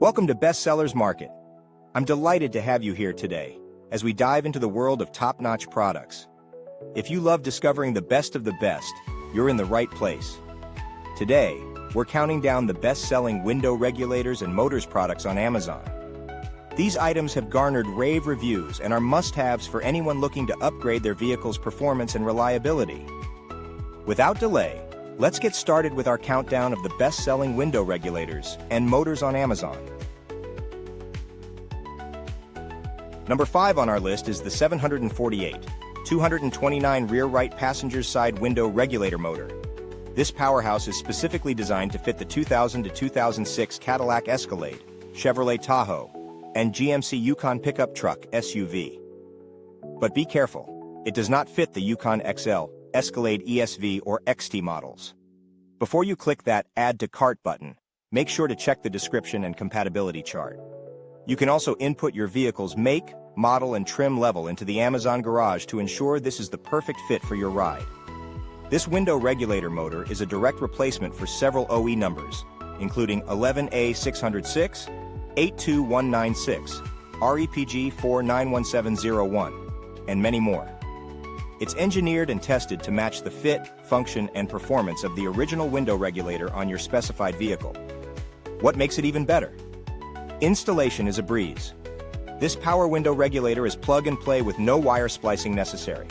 Welcome to Bestsellers Market. I'm delighted to have you here today as we dive into the world of top-notch products. If you love discovering the best of the best, you're in the right place. Today, we're counting down the best-selling window regulators and motors products on Amazon. These items have garnered rave reviews and are must-haves for anyone looking to upgrade their vehicle's performance and reliability. Without delay, let's get started with our countdown of the best-selling window regulators and motors on Amazon. Number 5 on our list is the 748, 229 rear right passenger side window regulator motor. This powerhouse is specifically designed to fit the 2000 to 2006 Cadillac Escalade, Chevrolet Tahoe, and GMC Yukon pickup truck SUV. But be careful, it does not fit the Yukon XL, Escalade ESV or XT models. Before you click that Add to Cart button, make sure to check the description and compatibility chart. You can also input your vehicle's make, model, and trim level into the Amazon garage to ensure this is the perfect fit for your ride. This window regulator motor is a direct replacement for several OE numbers, including 11A606, 82196, REPG 491701, and many more. It's engineered and tested to match the fit, function, and performance of the original window regulator on your specified vehicle. What makes it even better? Installation is a breeze. This power window regulator is plug and play with no wire splicing necessary.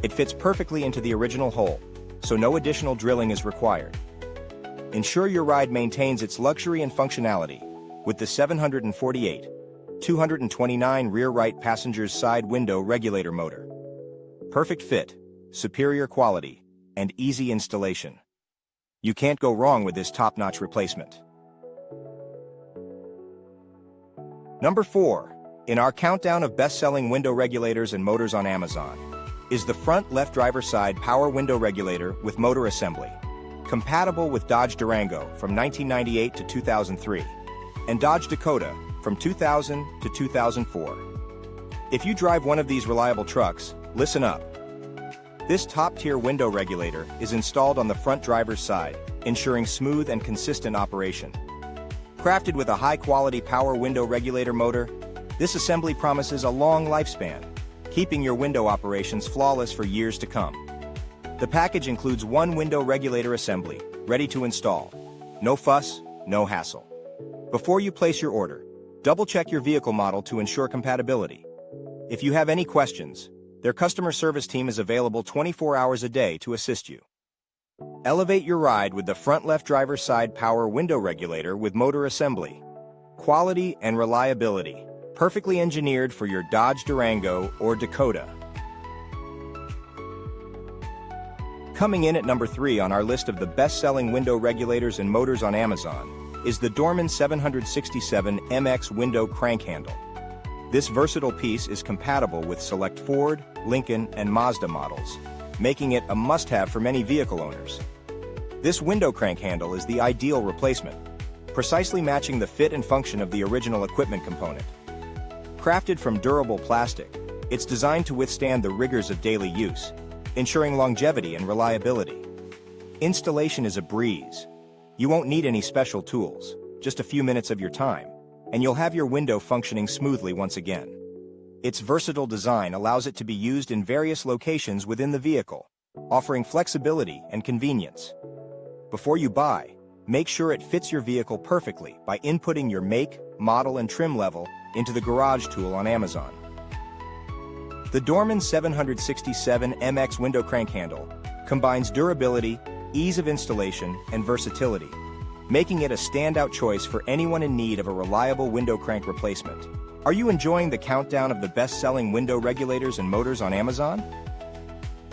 It fits perfectly into the original hole, so no additional drilling is required. Ensure your ride maintains its luxury and functionality with the 748, 229 rear right passenger's side window regulator motor. Perfect fit, superior quality, and easy installation. You can't go wrong with this top-notch replacement. Number 4, in our countdown of best-selling window regulators and motors on Amazon, is the front left driver side power window regulator with motor assembly, compatible with Dodge Durango from 1998 to 2003, and Dodge Dakota from 2000 to 2004. If you drive one of these reliable trucks, listen up. This top-tier window regulator is installed on the front driver's side, ensuring smooth and consistent operation. Crafted with a high-quality power window regulator motor, this assembly promises a long lifespan, keeping your window operations flawless for years to come. The package includes one window regulator assembly, ready to install. No fuss, no hassle. Before you place your order, double-check your vehicle model to ensure compatibility. If you have any questions, their customer service team is available 24 hours a day to assist you. Elevate your ride with the front left driver's side power window regulator with motor assembly. Quality and reliability, perfectly engineered for your Dodge Durango or Dakota. Coming in at number 3 on our list of the best-selling window regulators and motors on Amazon is the Dorman 767 MX window crank handle. This versatile piece is compatible with select Ford, Lincoln, and Mazda models, making it a must-have for many vehicle owners. This window crank handle is the ideal replacement, precisely matching the fit and function of the original equipment component. Crafted from durable plastic, it's designed to withstand the rigors of daily use, ensuring longevity and reliability. Installation is a breeze. You won't need any special tools, just a few minutes of your time, and you'll have your window functioning smoothly once again. Its versatile design allows it to be used in various locations within the vehicle, offering flexibility and convenience. Before you buy, make sure it fits your vehicle perfectly by inputting your make, model, and trim level into the garage tool on Amazon. The Dorman 767 MX window crank handle combines durability, ease of installation, and versatility, making it a standout choice for anyone in need of a reliable window crank replacement. Are you enjoying the countdown of the best-selling window regulators and motors on Amazon?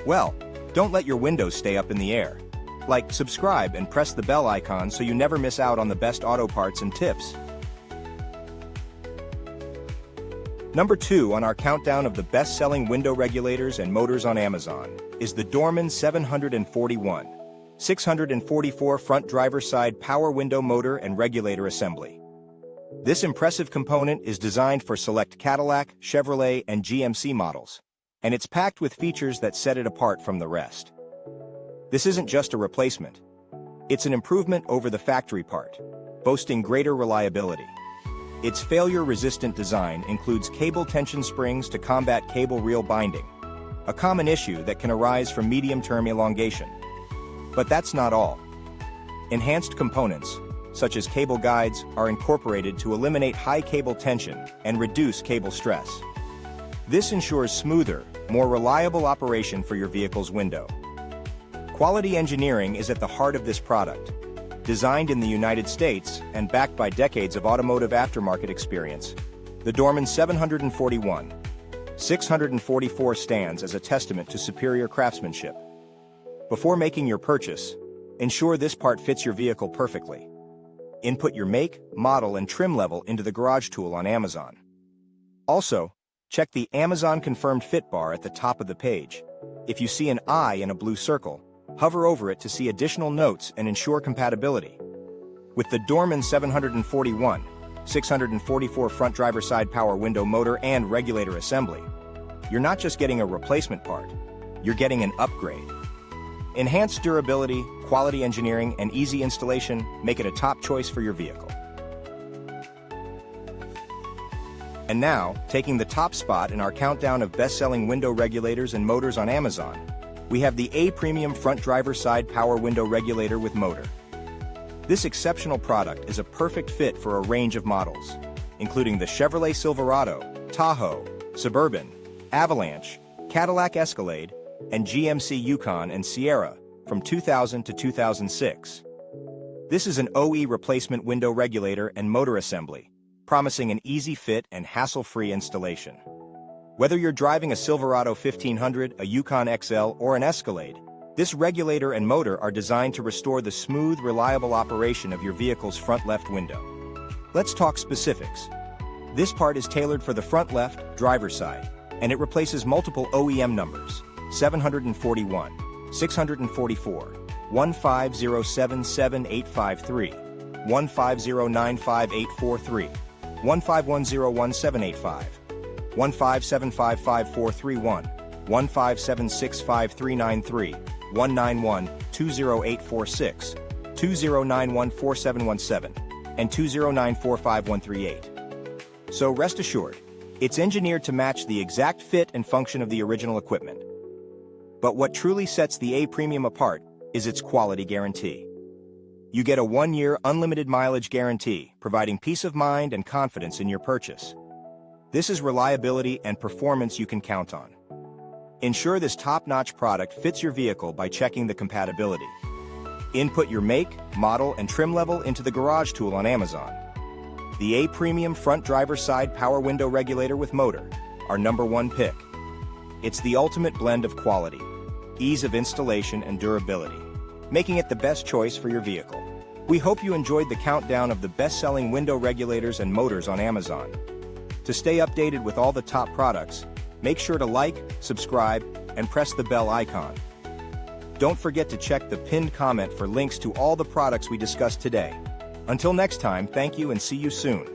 Well, don't let your windows stay up in the air. Like, subscribe, and press the bell icon so you never miss out on the best auto parts and tips. Number 2 on our countdown of the best-selling window regulators and motors on Amazon is the Dorman 741, 644 front driver's side power window motor and regulator assembly. This impressive component is designed for select Cadillac, Chevrolet, and GMC models, and it's packed with features that set it apart from the rest. This isn't just a replacement. It's an improvement over the factory part, boasting greater reliability, Its failure-resistant design includes cable tension springs to combat cable reel binding, a common issue that can arise from medium-term elongation. But that's not all. Enhanced components, such as cable guides, are incorporated to eliminate high cable tension and reduce cable stress. This ensures smoother, more reliable operation for your vehicle's window. Quality engineering is at the heart of this product. Designed in the United States and backed by decades of automotive aftermarket experience, the Dorman 741 644 stands as a testament to superior craftsmanship. Before making your purchase, ensure this part fits your vehicle perfectly. Input your make, model, and trim level into the garage tool on Amazon. Also, check the Amazon Confirmed Fit bar at the top of the page. If you see an eye in a blue circle, hover over it to see additional notes and ensure compatibility. With the Dorman 741 644 front driver's side power window motor and regulator assembly, you're not just getting a replacement part, you're getting an upgrade. Enhanced durability, quality engineering, and easy installation make it a top choice for your vehicle. And now, taking the top spot in our countdown of best-selling window regulators and motors on Amazon, we have the A Premium Front Driver's Side Power Window Regulator with Motor. This exceptional product is a perfect fit for a range of models, including the Chevrolet Silverado, Tahoe, Suburban, Avalanche, Cadillac Escalade, and GMC Yukon and Sierra from 2000 to 2006. This is an OE replacement window regulator and motor assembly, promising an easy fit and hassle-free installation. Whether you're driving a Silverado 1500, a Yukon XL, or an Escalade, this regulator and motor are designed to restore the smooth, reliable operation of your vehicle's front left window. Let's talk specifics. This part is tailored for the front left, driver's side, and it replaces multiple OEM numbers, 741, 644, 15077 15095 15101 1575541, 1576539 191 20846, 2091 4717, and 2094 5138. So rest assured, it's engineered to match the exact fit and function of the original equipment. But what truly sets the A Premium apart is its quality guarantee. You get a 1-year unlimited mileage guarantee, providing peace of mind and confidence in your purchase. This is reliability and performance you can count on. Ensure this top-notch product fits your vehicle by checking the compatibility. Input your make, model, and trim level into the garage tool on Amazon. The A Premium Front Driver's Side Power Window Regulator with Motor, our #1 pick. It's the ultimate blend of quality, ease of installation, and durability, making it the best choice for your vehicle. We hope you enjoyed the countdown of the best-selling window regulators and motors on Amazon. To stay updated with all the top products, make sure to like, subscribe, and press the bell icon. Don't forget to check the pinned comment for links to all the products we discussed today. Until next time, thank you and see you soon.